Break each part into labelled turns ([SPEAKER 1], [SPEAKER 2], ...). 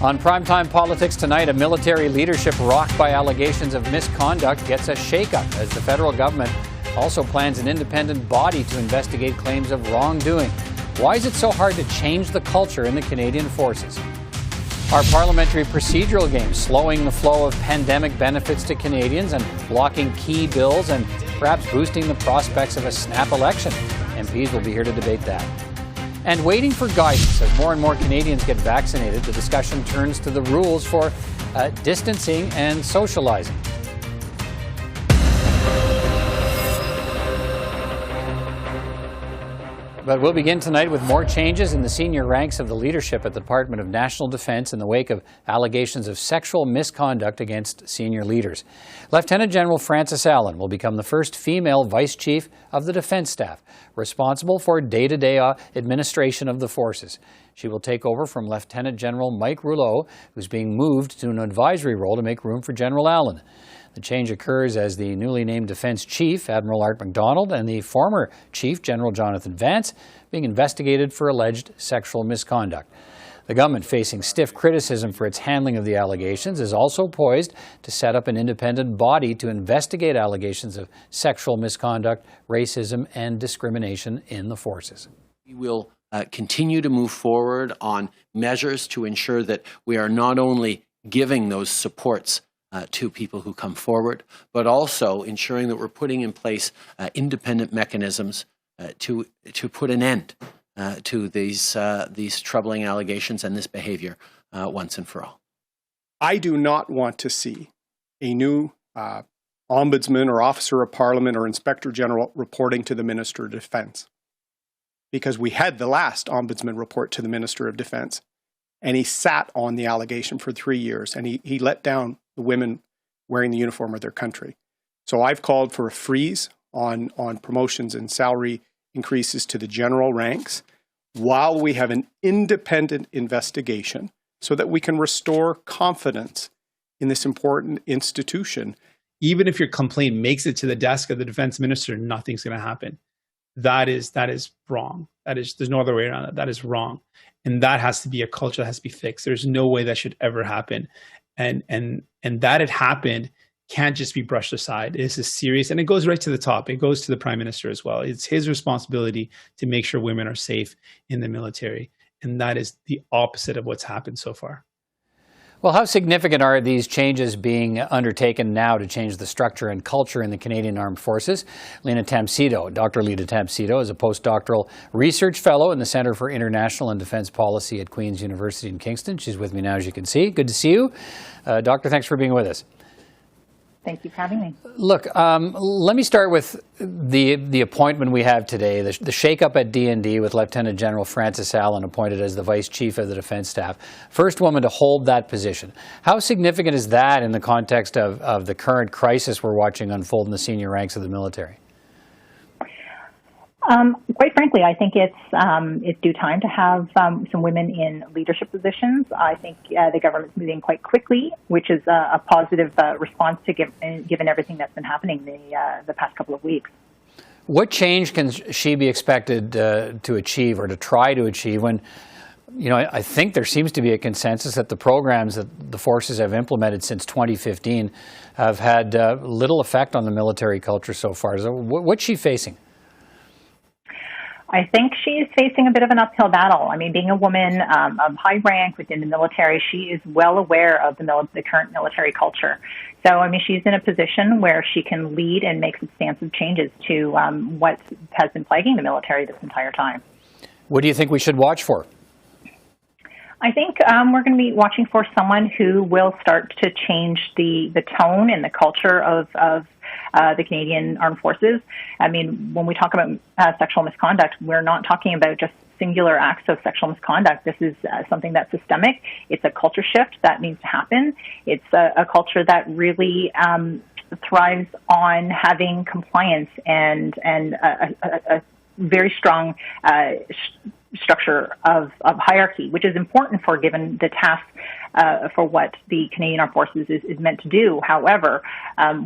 [SPEAKER 1] On Primetime Politics tonight, a military leadership rocked by allegations of misconduct gets a shakeup as the federal government also plans an independent body to investigate claims of wrongdoing. Why is it so hard to change the culture in the Canadian Forces? Our parliamentary procedural game, slowing the flow of pandemic benefits to Canadians and blocking key bills and perhaps boosting the prospects of a snap election. MPs will be here to debate that. And waiting for guidance. As more and more Canadians get vaccinated, the discussion turns to the rules for distancing and socializing. But we'll begin tonight with more changes in the senior ranks of the leadership at the Department of National Defence in the wake of allegations of sexual misconduct against senior leaders. Lieutenant General Frances Allen will become the first female Vice Chief of the Defence Staff, responsible for day-to-day administration of the forces. She will take over from Lieutenant General Mike Rouleau, who's being moved to an advisory role to make room for General Allen. The change occurs as the newly named Defence Chief, Admiral Art MacDonald, and the former Chief, General Jonathan Vance, being investigated for alleged sexual misconduct. The government, facing stiff criticism for its handling of the allegations, is also poised to set up an independent body to investigate allegations of sexual misconduct, racism, and discrimination in the forces.
[SPEAKER 2] We will continue to move forward on measures to ensure that we are not only giving those supports to people who come forward, but also ensuring that we're putting in place independent mechanisms to put an end to these troubling allegations and this behavior once and for all.
[SPEAKER 3] I do not want to see a new ombudsman or officer of parliament or inspector general reporting to the Minister of Defence, because we had the last ombudsman report to the Minister of Defence, and he sat on the allegation for 3 years, and he let down the women wearing the uniform of their country. So I've called for a freeze on promotions and salary increases to the general ranks while we have an independent investigation so that we can restore confidence in this important institution.
[SPEAKER 4] Even if your complaint makes it to the desk of the defense minister, nothing's going to happen. That is wrong. There's no other way around it. That is wrong. And that has to be a culture that has to be fixed. There's no way that should ever happen. And that it happened can't just be brushed aside. This is serious, and it goes right to the top. It goes to the Prime Minister as well. It's his responsibility to make sure women are safe in the military, and that is the opposite of what's happened so far.
[SPEAKER 1] Well, how significant are these changes being undertaken now to change the structure and culture in the Canadian Armed Forces? Linna Tam-Seto, Dr. Linna Tam-Seto, is a postdoctoral research fellow in the Centre for International and Defence Policy at Queen's University in Kingston. She's with me now, as you can see. Good to see you. Doctor, thanks for being with us.
[SPEAKER 5] Thank you for having me.
[SPEAKER 1] Look, let me start with the appointment we have today, the shakeup at D&D with Lieutenant General Frances Allen appointed as the Vice Chief of the Defence Staff. First woman to hold that position. How significant is that in the context of the current crisis we're watching unfold in the senior ranks of the military?
[SPEAKER 5] Quite frankly, I think it's due time to have some women in leadership positions. I think the government's moving quite quickly, which is a positive response to given everything that's been happening the past couple of weeks.
[SPEAKER 1] What change can she be expected to achieve or to try to achieve when, I think there seems to be a consensus that the programs that the forces have implemented since 2015 have had little effect on the military culture so far. So what's she facing?
[SPEAKER 5] I think she's facing a bit of an uphill battle. I mean, being a woman of high rank within the military, she is well aware of the current military culture. So, I mean, she's in a position where she can lead and make substantive changes to what has been plaguing the military this entire time.
[SPEAKER 1] What do you think we should watch for?
[SPEAKER 5] I think we're going to be watching for someone who will start to change the tone and the culture of the Canadian Armed Forces. I mean, when we talk about sexual misconduct, we're not talking about just singular acts of sexual misconduct. This is something that's systemic. It's a culture shift that needs to happen. It's a culture that really thrives on having compliance and a very strong structure of hierarchy, which is important for given the task for what the Canadian Armed Forces is meant to do. However,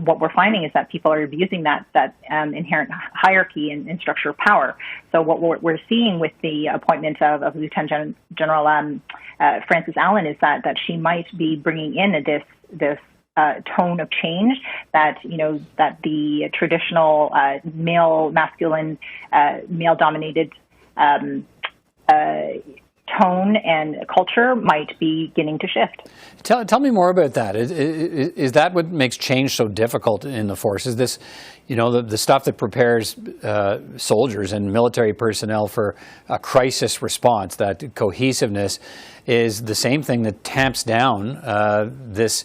[SPEAKER 5] what we're finding is that people are abusing that inherent hierarchy and structure of power. So what we're seeing with the appointment of Lieutenant General Frances Allen is that she might be bringing in this tone of change that the traditional masculine, male-dominated tone and culture might be beginning to shift.
[SPEAKER 1] Tell me more about that. Is that what makes change so difficult in the forces? This, the stuff that prepares soldiers and military personnel for a crisis response, that cohesiveness, is the same thing that tamps down this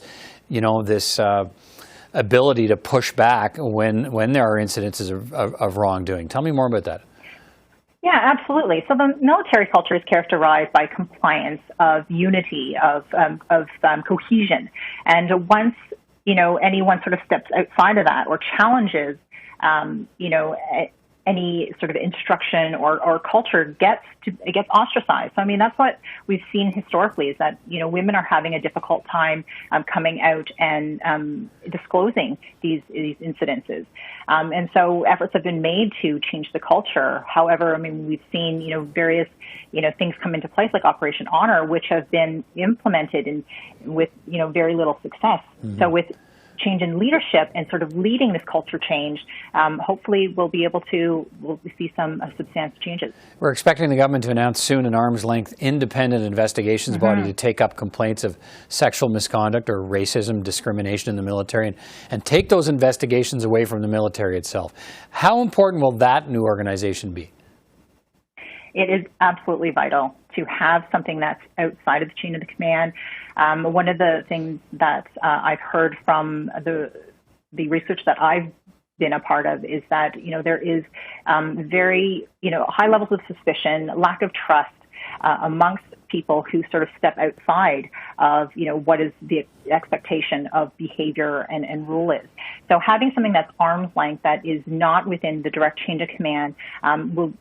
[SPEAKER 1] ability to push back when there are incidences of wrongdoing. Tell me more about that.
[SPEAKER 5] Yeah, absolutely. So the military culture is characterized by compliance, of unity, of cohesion. And once, anyone sort of steps outside of that or challenges, any sort of instruction or culture gets ostracized. So, I mean, that's what we've seen historically is that, women are having a difficult time coming out and disclosing these incidences. And so efforts have been made to change the culture. However, I mean, we've seen, various, things come into place like Operation Honor, which have been implemented with, very little success. Mm-hmm. So with change in leadership and sort of leading this culture change, hopefully we'll see some substantial changes.
[SPEAKER 1] We're expecting the government to announce soon an arm's-length independent investigations body to take up complaints of sexual misconduct or racism, discrimination in the military, and take those investigations away from the military itself. How important will that new organization be?
[SPEAKER 5] It is absolutely vital to have something that's outside of the chain of the command. One of the things that I've heard from the research that I've been a part of is that, there is very, high levels of suspicion, lack of trust amongst people who sort of step outside of, what is the expectation of behavior and rule is. So having something that's arm's length, that is not within the direct chain of command, will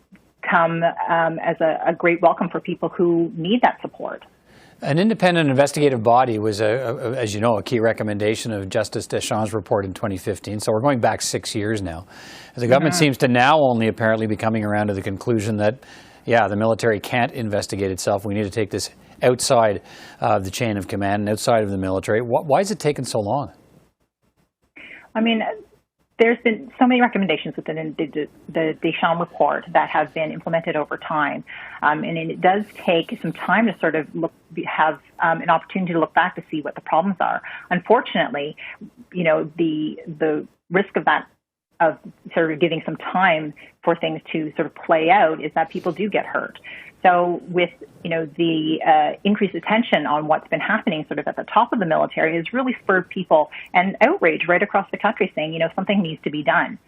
[SPEAKER 5] come as a great welcome for people who need that support.
[SPEAKER 1] An independent investigative body was, as you know, a key recommendation of Justice Deschamps' report in 2015. So we're going back 6 years now. The government seems to now only apparently be coming around to the conclusion that, the military can't investigate itself. We need to take this outside of the chain of command and outside of the military. Why has it taken so long? I mean,
[SPEAKER 5] there's been so many recommendations within the Deschamps report that have been implemented over time, and it does take some time to sort of have an opportunity to look back to see what the problems are. Unfortunately, the risk of that, of sort of giving some time for things to sort of play out, is that people do get hurt. So with, the increased attention on what's been happening sort of at the top of the military has really spurred people and outrage right across the country saying, something needs to be done.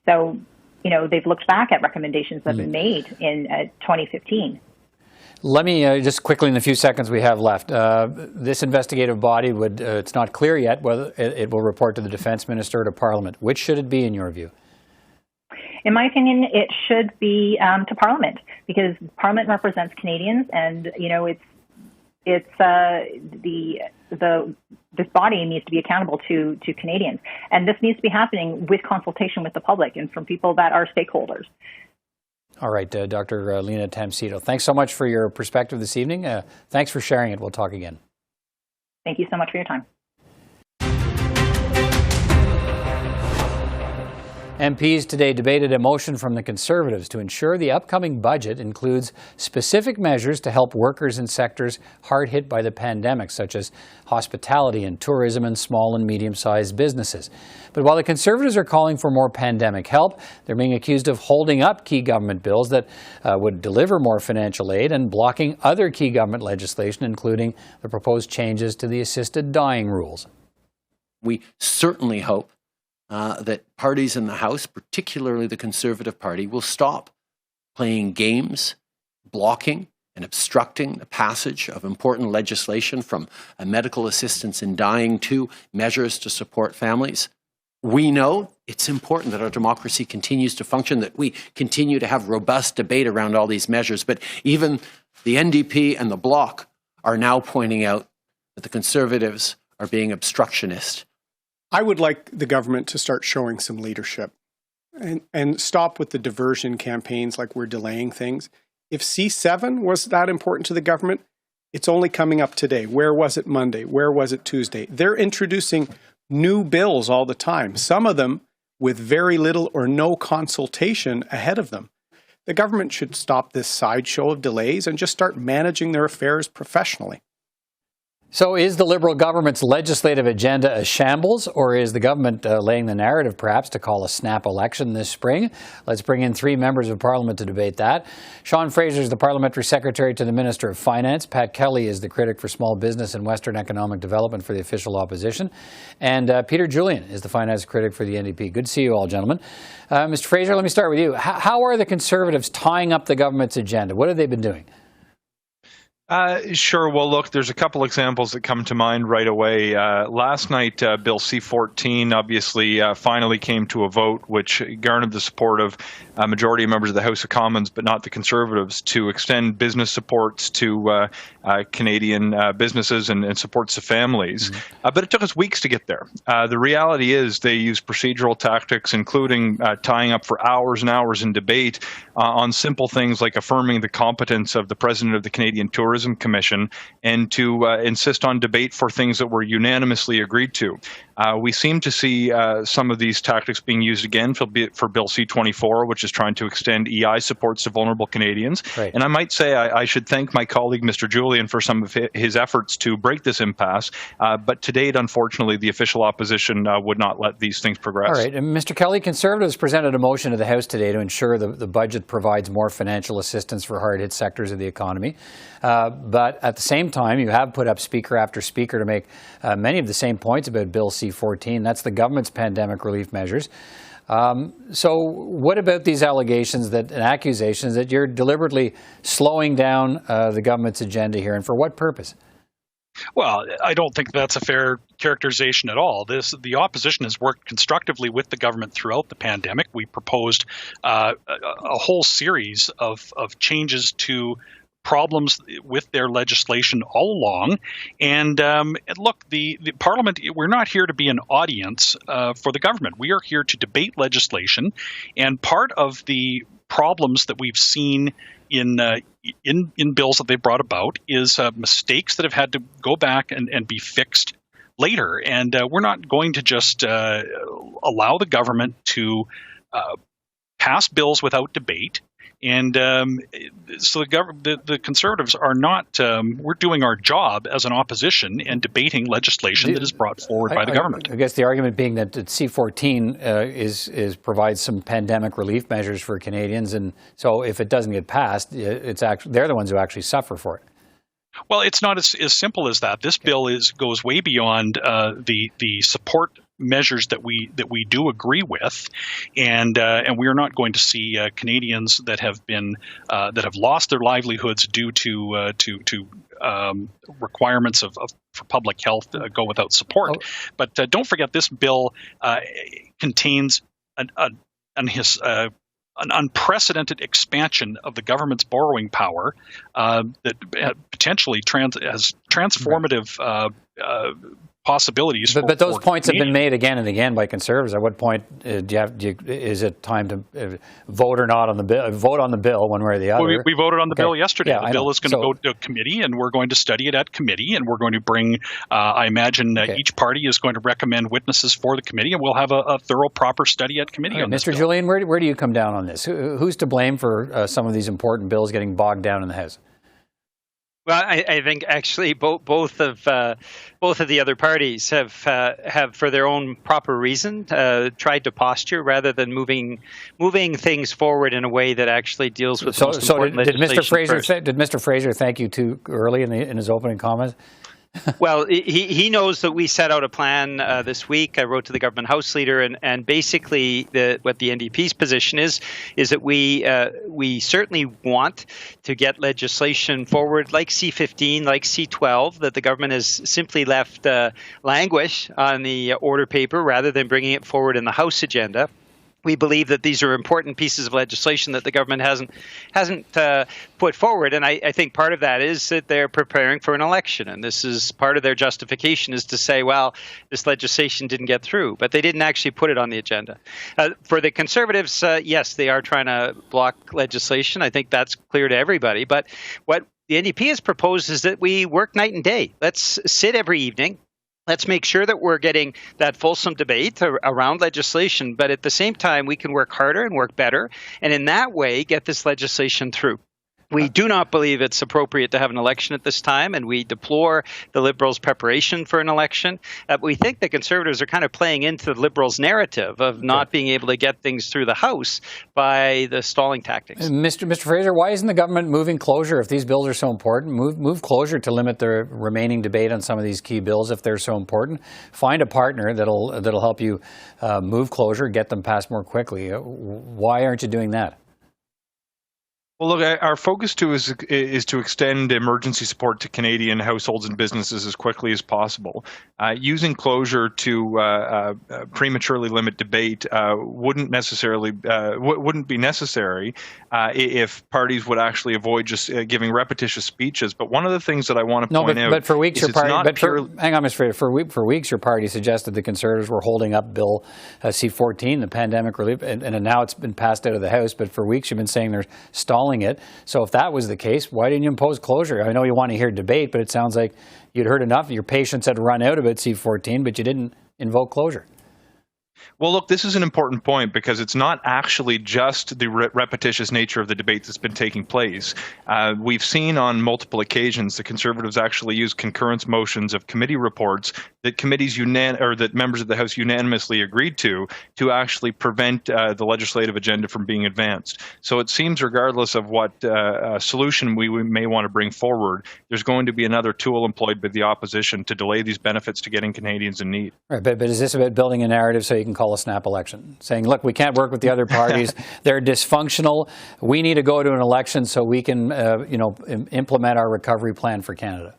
[SPEAKER 5] So, they've looked back at recommendations that have been made in 2015.
[SPEAKER 1] Let me just quickly, in the few seconds we have left, this investigative body it's not clear yet whether it will report to the Defence Minister or to Parliament. Which should it be in your view?
[SPEAKER 5] In my opinion, it should be to Parliament, because Parliament represents Canadians, and this body needs to be accountable to Canadians, and this needs to be happening with consultation with the public and from people that are stakeholders.
[SPEAKER 1] All right, Dr. Linna Tam-Seto, thanks so much for your perspective this evening. Thanks for sharing it. We'll talk again.
[SPEAKER 5] Thank you so much for your time.
[SPEAKER 1] MPs today debated a motion from the Conservatives to ensure the upcoming budget includes specific measures to help workers in sectors hard hit by the pandemic, such as hospitality and tourism and small and medium-sized businesses. But while the Conservatives are calling for more pandemic help, they're being accused of holding up key government bills that would deliver more financial aid and blocking other key government legislation, including the proposed changes to the assisted dying rules.
[SPEAKER 2] We certainly hope that parties in the House, particularly the Conservative Party, will stop playing games, blocking and obstructing the passage of important legislation, from medical assistance in dying to measures to support families. we know it's important that our democracy continues to function, that we continue to have robust debate around all these measures. But even the NDP and the Bloc are now pointing out that the Conservatives are being obstructionist.
[SPEAKER 3] I would like the government to start showing some leadership and stop with the diversion campaigns like we're delaying things. If C7 was that important to the government, it's only coming up today. Where was it Monday? Where was it Tuesday? They're introducing new bills all the time, some of them with very little or no consultation ahead of them. The government should stop this sideshow of delays and just start managing their affairs professionally.
[SPEAKER 1] So is the Liberal government's legislative agenda a shambles, or is the government laying the narrative perhaps to call a snap election this spring? Let's bring in three members of Parliament to debate that. Sean Fraser is the Parliamentary Secretary to the Minister of Finance. Pat Kelly is the critic for small business and Western economic development for the official opposition. And Peter Julian is the finance critic for the NDP. Good to see you all, gentlemen. Mr. Fraser, let me start with you. How are the Conservatives tying up the government's agenda? What have they been doing?
[SPEAKER 6] Sure. Well, look, there's a couple examples that come to mind right away. Last night, Bill C-14 obviously finally came to a vote, which garnered the support of a majority of members of the House of Commons, but not the Conservatives, to extend business supports to Canadian businesses and supports to families. Mm-hmm. But it took us weeks to get there. The reality is they used procedural tactics, including tying up for hours and hours in debate on simple things like affirming the competence of the President of the Canadian Tourism Commission and to insist on debate for things that were unanimously agreed to. We seem to see some of these tactics being used again for Bill C-24, which is trying to extend EI supports to vulnerable Canadians. Right. And I might say I should thank my colleague, Mr. Julian, for some of his efforts to break this impasse. But to date, unfortunately, the official opposition would not let these things progress.
[SPEAKER 1] All right. And Mr. Kelly, Conservatives presented a motion to the House today to ensure the budget provides more financial assistance for hard-hit sectors of the economy. But at the same time, you have put up speaker after speaker to make many of the same points about Bill C-14. That's the government's pandemic relief measures. So what about these allegations and accusations that you're deliberately slowing down the government's agenda here, and for what purpose?
[SPEAKER 7] Well, I don't think that's a fair characterization at all. The opposition has worked constructively with the government throughout the pandemic. We proposed a whole series of changes to problems with their legislation all along. And look, the Parliament, we're not here to be an audience for the government. We are here to debate legislation. And part of the problems that we've seen in bills that they brought about is mistakes that have had to go back and be fixed later. And we're not going to just allow the government to pass bills without debate. And so the Conservatives are not, we're doing our job as an opposition and debating legislation that is brought forward by the government.
[SPEAKER 1] I guess the argument being that C-14 provides some pandemic relief measures for Canadians. And so if it doesn't get passed, they're the ones who actually suffer for it.
[SPEAKER 7] Well, it's not as simple as that. This bill goes way beyond the support measures that we do agree with, and we are not going to see Canadians that have lost their livelihoods due to requirements for public health go without support. Oh. But don't forget, this bill contains an unprecedented expansion of the government's borrowing power that potentially has transformative possibilities.
[SPEAKER 1] But those points have been made again and again by Conservatives. At what point is it time to vote or not on the bill? Vote on the bill one way or the other.
[SPEAKER 7] Well, we voted on the bill yesterday. Yeah, the bill is going to go to committee, and we're going to study it at committee, and we're going to bring. I imagine each party is going to recommend witnesses for the committee, and we'll have a thorough, proper study at committee on this.
[SPEAKER 1] Mr. Julian, where do you come down on this? Who's to blame for some of these important bills getting bogged down in the House?
[SPEAKER 8] Well, I think actually both of the other parties have for their own proper reason tried to posture rather than moving things forward in a way that actually deals with most important legislation.
[SPEAKER 1] Did Mr. Fraser thank you too early in his opening comments?
[SPEAKER 8] Well, he knows that we set out a plan this week. I wrote to the government House Leader, and basically what the NDP's position is that we certainly want to get legislation forward like C-15, like C-12, that the government has simply left languish on the order paper rather than bringing it forward in the House agenda. We believe that these are important pieces of legislation that the government hasn't put forward, and I think part of that is that they're preparing for an election, and this is part of their justification is to say, well, this legislation didn't get through, but they didn't actually put it on the agenda. For the Conservatives, yes, they are trying to block legislation. I think that's clear to everybody, but what the NDP has proposed is that we work night and day. Let's sit every evening. Let's make sure that we're getting that fulsome debate around legislation, but at the same time, we can work harder and work better, and in that way, get this legislation through. We do not believe it's appropriate to have an election at this time, and we deplore the Liberals' preparation for an election. We think the Conservatives are kind of playing into the Liberals' narrative of not being able to get things through the House by the stalling tactics.
[SPEAKER 1] Mr. Fraser, why isn't the government moving closure if these bills are so important? Move closure to limit the remaining debate on some of these key bills if they're so important. Find a partner that'll help you move closure, get them passed more quickly. Why aren't you doing that?
[SPEAKER 6] Well, look, our focus is to extend emergency support to Canadian households and businesses as quickly as possible. Using closure to prematurely limit debate wouldn't be necessary if parties would actually avoid just giving repetitious speeches. But one of the things that I want to point out,
[SPEAKER 1] but for weeks your party, hang on, Mr. Fraser, for weeks your party suggested the Conservatives were holding up Bill C-14, the pandemic relief, and now it's been passed out of the House. But for weeks you've been saying they're stalling it. So if that was the case, why didn't you impose closure? I know you want to hear debate, but it sounds like you'd heard enough. Your patience had run out about C-14, but you didn't invoke closure.
[SPEAKER 6] Well, look, this is an important point because it's not actually just the repetitious nature of the debate that's been taking place. We've seen on multiple occasions the Conservatives actually use concurrence motions of committee reports that that members of the House unanimously agreed to actually prevent the legislative agenda from being advanced. So it seems, regardless of what solution we may want to bring forward, there's going to be another tool employed by the opposition to delay these benefits to getting Canadians in need.
[SPEAKER 1] Right, but is this about building a narrative so you can call a snap election? Saying, look, we can't work with the other parties. They're dysfunctional. We need to go to an election so we can implement our recovery plan for Canada.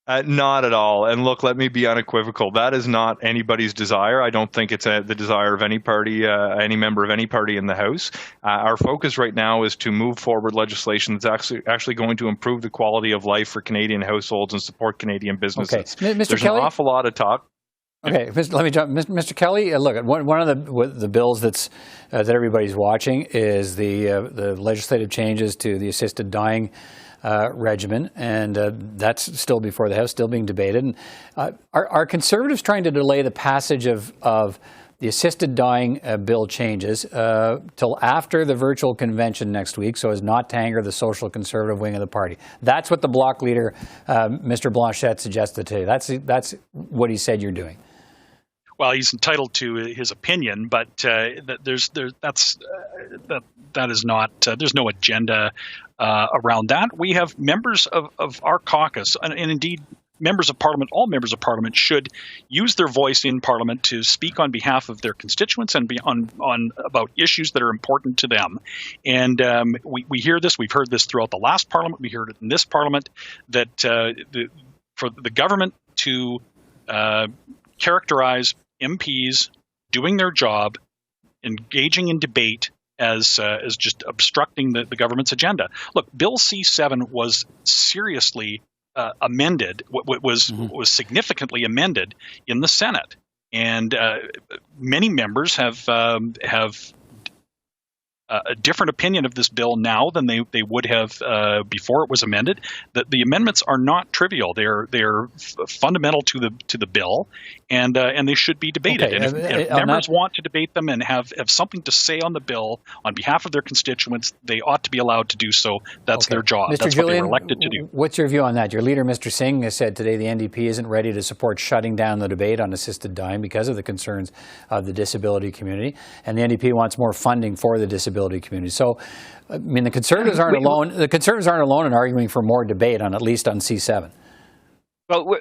[SPEAKER 6] Not at all. And look, let me be unequivocal. That is not anybody's desire. I don't think it's the desire of any party, any member of any party in the House. Our focus right now is to move forward legislation that's actually going to improve the quality of life for Canadian households and support Canadian businesses.
[SPEAKER 1] Okay. Mr.
[SPEAKER 6] There's
[SPEAKER 1] Kelly?
[SPEAKER 6] an awful lot of talk.
[SPEAKER 1] Okay, let me jump. Mr. Kelly, look, one of the bills that everybody's watching is the legislative changes to the assisted dying regimen, and that's still before the House, still being debated. And are Conservatives trying to delay the passage of the assisted dying bill changes till after the virtual convention next week, so as not to anger the social conservative wing of the party? That's what the Bloc leader, Mr. Blanchet, suggested today. That's what he said you're doing.
[SPEAKER 7] Well, he's entitled to his opinion, but there's no agenda around that. We have members of our caucus, and indeed members of Parliament, all members of Parliament should use their voice in Parliament to speak on behalf of their constituents and be on about issues that are important to them. And we hear this. We've heard this throughout the last Parliament. We heard it in this Parliament that for the government to characterize MPs doing their job, engaging in debate as just obstructing the government's agenda. Look, Bill C-7 was seriously amended, was significantly amended in the Senate, and many members have a different opinion of this bill now than they would have before it was amended. The amendments are not trivial; they're fundamental to the bill, and they should be debated.
[SPEAKER 1] Okay.
[SPEAKER 7] And if members want to debate them and have something to say on the bill on behalf of their constituents, they ought to be allowed to do so. That's their job.
[SPEAKER 1] Mr.
[SPEAKER 7] That's
[SPEAKER 1] Julian,
[SPEAKER 7] what they were elected to do.
[SPEAKER 1] What's your view on that? Your leader, Mr. Singh, has said today the NDP isn't ready to support shutting down the debate on assisted dying because of the concerns of the disability community, and the NDP wants more funding for the disability community. So, I mean, the Conservatives aren't alone. The Conservatives aren't alone in arguing for more debate on at least on C-7.
[SPEAKER 8] Well,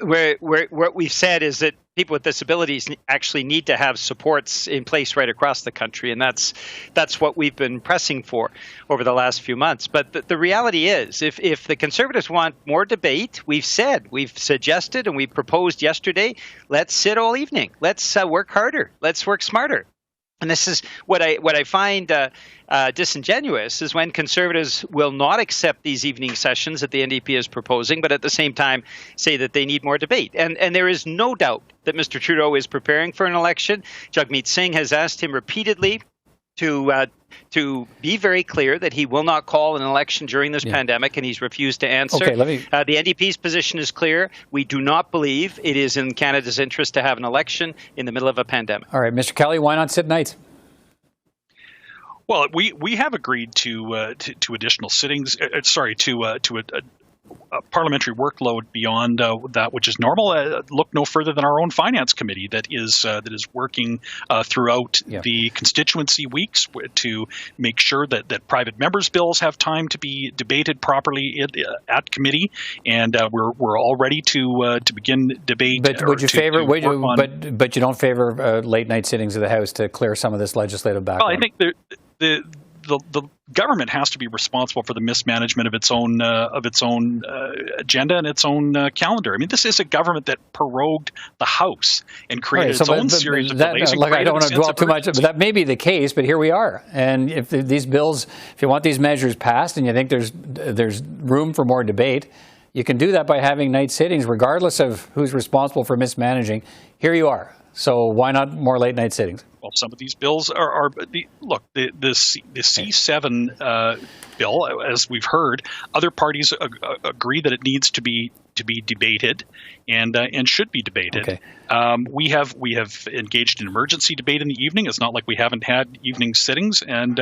[SPEAKER 8] what we've said is that people with disabilities actually need to have supports in place right across the country, and that's what we've been pressing for over the last few months. But the reality is, if the Conservatives want more debate, we've suggested, and we proposed yesterday, let's sit all evening. Let's work harder. Let's work smarter. And this is what I find disingenuous is when Conservatives will not accept these evening sessions that the NDP is proposing, but at the same time say that they need more debate. And there is no doubt that Mr. Trudeau is preparing for an election. Jagmeet Singh has asked him repeatedly to be very clear that he will not call an election during this pandemic, and he's refused to answer.
[SPEAKER 1] Okay,
[SPEAKER 8] the NDP's position is clear. We do not believe it is in Canada's interest to have an election in the middle of a pandemic.
[SPEAKER 1] All right, Mr. Kelly, why not sit nights?
[SPEAKER 7] Well, we have agreed to additional sittings. A parliamentary workload beyond that which is normal. Look no further than our own finance committee that is working throughout the constituency weeks to make sure that private members' bills have time to be debated properly at committee, and we're all ready to begin debate.
[SPEAKER 1] But would you favor? But you don't favor late night sittings of the House to clear some of this legislative backlog?
[SPEAKER 7] Well, I think the government has to be responsible for the mismanagement of its own agenda and its own calendar. I mean, this is a government that prorogued the House and created its own series of delays.
[SPEAKER 1] I don't want to dwell too much, but that may be the case. But here we are, and if these bills, if you want these measures passed, and you think there's room for more debate, you can do that by having night sittings, regardless of who's responsible for mismanaging. Here you are. So why not more late night sittings?
[SPEAKER 7] Well, some of these bills are the C7 bill, as we've heard, other parties agree that it needs to be debated and should be debated.
[SPEAKER 1] Okay.
[SPEAKER 7] We have engaged in emergency debate in the evening. It's not like we haven't had evening sittings, and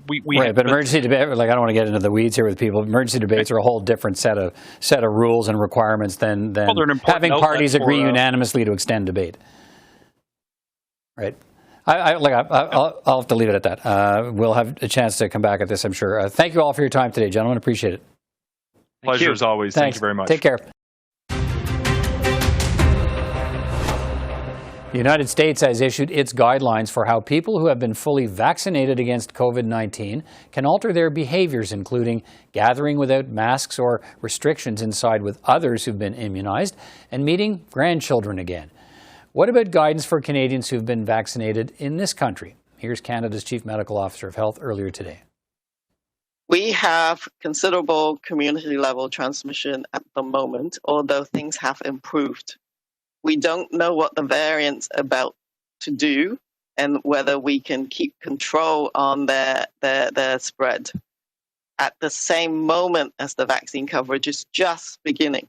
[SPEAKER 7] we
[SPEAKER 1] right. But emergency debate, like I don't want to get into the weeds here with people. Emergency debates are a whole different set of rules and requirements than having parties agree unanimously to extend debate. Right. I'll have to leave it at that. We'll have a chance to come back at this, I'm sure. Thank you all for your time today, gentlemen. Appreciate it.
[SPEAKER 6] Pleasure as always.
[SPEAKER 1] Thanks.
[SPEAKER 6] Thank you very much.
[SPEAKER 1] Take care. The United States has issued its guidelines for how people who have been fully vaccinated against COVID-19 can alter their behaviors, including gathering without masks or restrictions inside with others who've been immunized, and meeting grandchildren again. What about guidance for Canadians who've been vaccinated in this country? Here's Canada's Chief Medical Officer of Health earlier today.
[SPEAKER 9] We have considerable community-level transmission at the moment, although things have improved. We don't know what the variant's about to do and whether we can keep control on their spread at the same moment as the vaccine coverage is just beginning.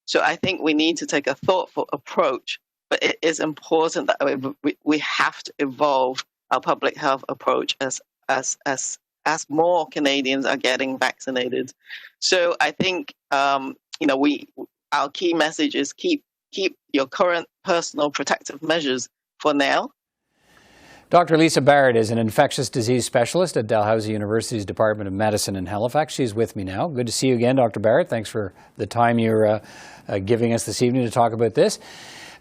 [SPEAKER 9] So I think we need to take a thoughtful approach. But it is important that we have to evolve our public health approach as more Canadians are getting vaccinated. So I think our key message is keep your current personal protective measures for now.
[SPEAKER 1] Dr. Lisa Barrett is an infectious disease specialist at Dalhousie University's Department of Medicine in Halifax. She's with me now. Good to see you again, Dr. Barrett. Thanks for the time you're giving us this evening to talk about this.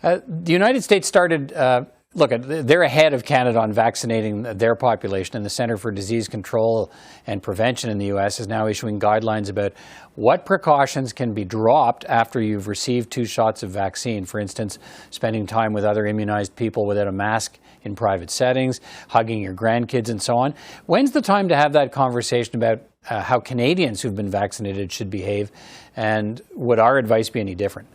[SPEAKER 1] The United States started, they're ahead of Canada on vaccinating their population, and the Centre for Disease Control and Prevention in the U.S. is now issuing guidelines about what precautions can be dropped after you've received 2 shots of vaccine. For instance, spending time with other immunized people without a mask in private settings, hugging your grandkids, and so on. When's the time to have that conversation about how Canadians who've been vaccinated should behave, and would our advice be any different?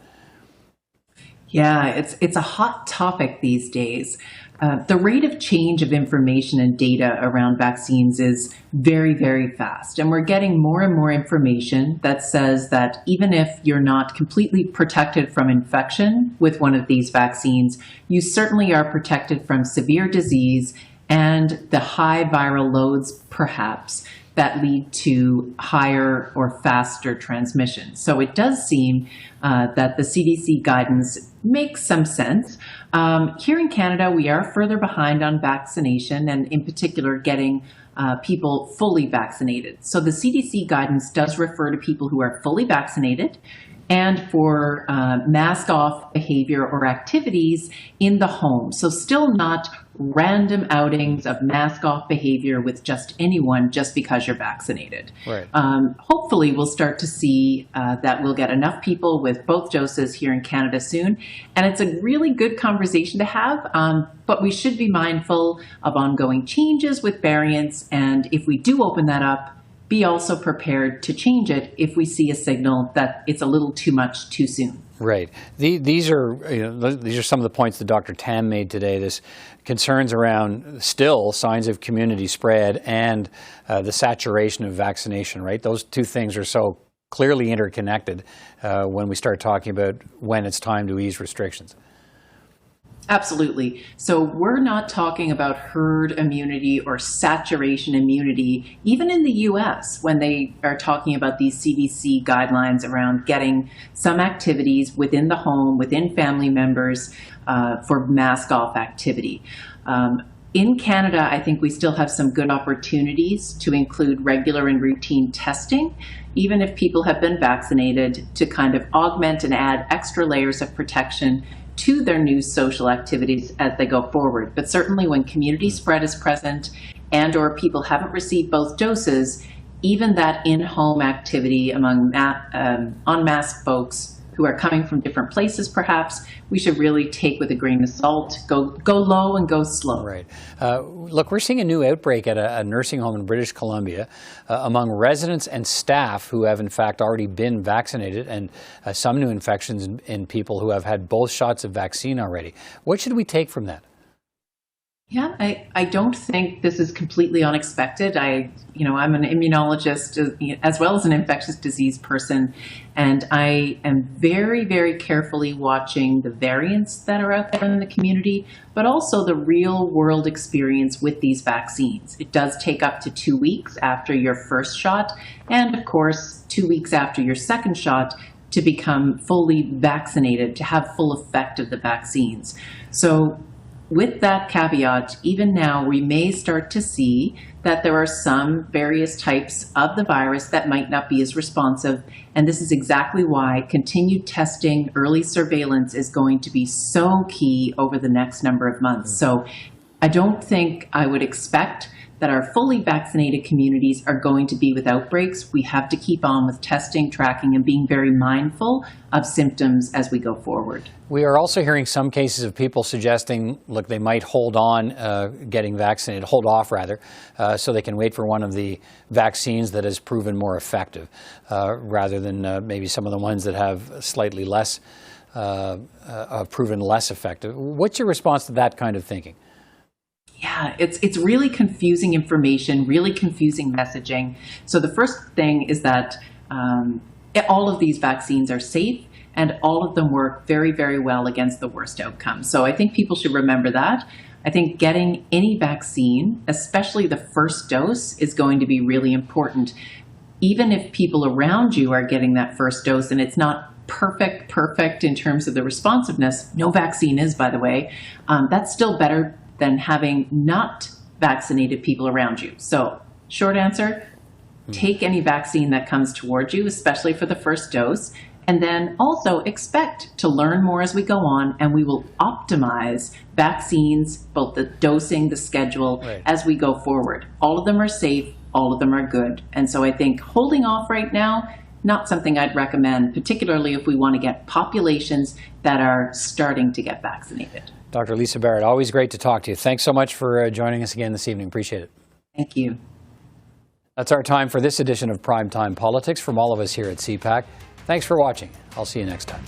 [SPEAKER 10] Yeah, it's a hot topic these days. The rate of change of information and data around vaccines is very, very fast. And we're getting more and more information that says that even if you're not completely protected from infection with one of these vaccines, you certainly are protected from severe disease and the high viral loads, perhaps, that lead to higher or faster transmission. So it does seem that the CDC guidance makes some sense. Here in Canada, we are further behind on vaccination and in particular getting people fully vaccinated. So the CDC guidance does refer to people who are fully vaccinated and for mask-off behavior or activities in the home. So still not random outings of mask-off behavior with just anyone just because you're vaccinated.
[SPEAKER 1] Right.
[SPEAKER 10] Hopefully, we'll start to see that we'll get enough people with both doses here in Canada soon. And it's a really good conversation to have, but we should be mindful of ongoing changes with variants. And if we do open that up, be also prepared to change it if we see a signal that it's a little too much too soon.
[SPEAKER 1] Right. These are some of the points that Dr. Tam made today. This concerns around still signs of community spread and the saturation of vaccination. Right. Those two things are so clearly interconnected when we start talking about when it's time to ease restrictions.
[SPEAKER 10] Absolutely. So we're not talking about herd immunity or saturation immunity, even in the US, when they are talking about these CDC guidelines around getting some activities within the home, within family members for mask-off activity. In Canada, I think we still have some good opportunities to include regular and routine testing, even if people have been vaccinated, to kind of augment and add extra layers of protection to their new social activities as they go forward. But certainly when community spread is present and or people haven't received both doses, even that in-home activity among unmasked folks who are coming from different places perhaps, we should really take with a grain of salt, go low and go slow.
[SPEAKER 1] Right. Look, we're seeing a new outbreak at a nursing home in British Columbia among residents and staff who have in fact already been vaccinated, and some new infections in people who have had both shots of vaccine already. What should we take from that?
[SPEAKER 10] Yeah, I don't think this is completely unexpected. I'm an immunologist as well as an infectious disease person, and I am very, very carefully watching the variants that are out there in the community, but also the real world experience with these vaccines. It does take up to 2 weeks after your first shot, and of course, 2 weeks after your second shot to become fully vaccinated, to have full effect of the vaccines. So with that caveat, even now we may start to see that there are some various types of the virus that might not be as responsive. And this is exactly why continued testing, early surveillance is going to be so key over the next number of months. So I don't think I would expect that our fully vaccinated communities are going to be with outbreaks. We have to keep on with testing, tracking, and being very mindful of symptoms as we go forward.
[SPEAKER 1] We are also hearing some cases of people suggesting, look, they might hold on getting vaccinated, hold off rather, so they can wait for one of the vaccines that has proven more effective, rather than maybe some of the ones that have slightly less, proven less effective. What's your response to that kind of thinking?
[SPEAKER 10] Yeah, it's really confusing information, really confusing messaging. So the first thing is that all of these vaccines are safe and all of them work very, very well against the worst outcomes. So I think people should remember that. I think getting any vaccine, especially the first dose, is going to be really important. Even if people around you are getting that first dose and it's not perfect in terms of the responsiveness, no vaccine is, by the way, that's still better than having not vaccinated people around you. So short answer, take any vaccine that comes towards you, especially for the first dose, and then also expect to learn more as we go on, and we will optimize vaccines, both the dosing, the schedule, as we go forward. All of them are safe, all of them are good. And so I think holding off right now, not something I'd recommend, particularly if we want to get populations that are starting to get vaccinated.
[SPEAKER 1] Dr. Lisa Barrett, always great to talk to you. Thanks so much for joining us again this evening. Appreciate it.
[SPEAKER 10] Thank you.
[SPEAKER 1] That's our time for this edition of PrimeTime Politics from all of us here at CPAC. Thanks for watching. I'll see you next time.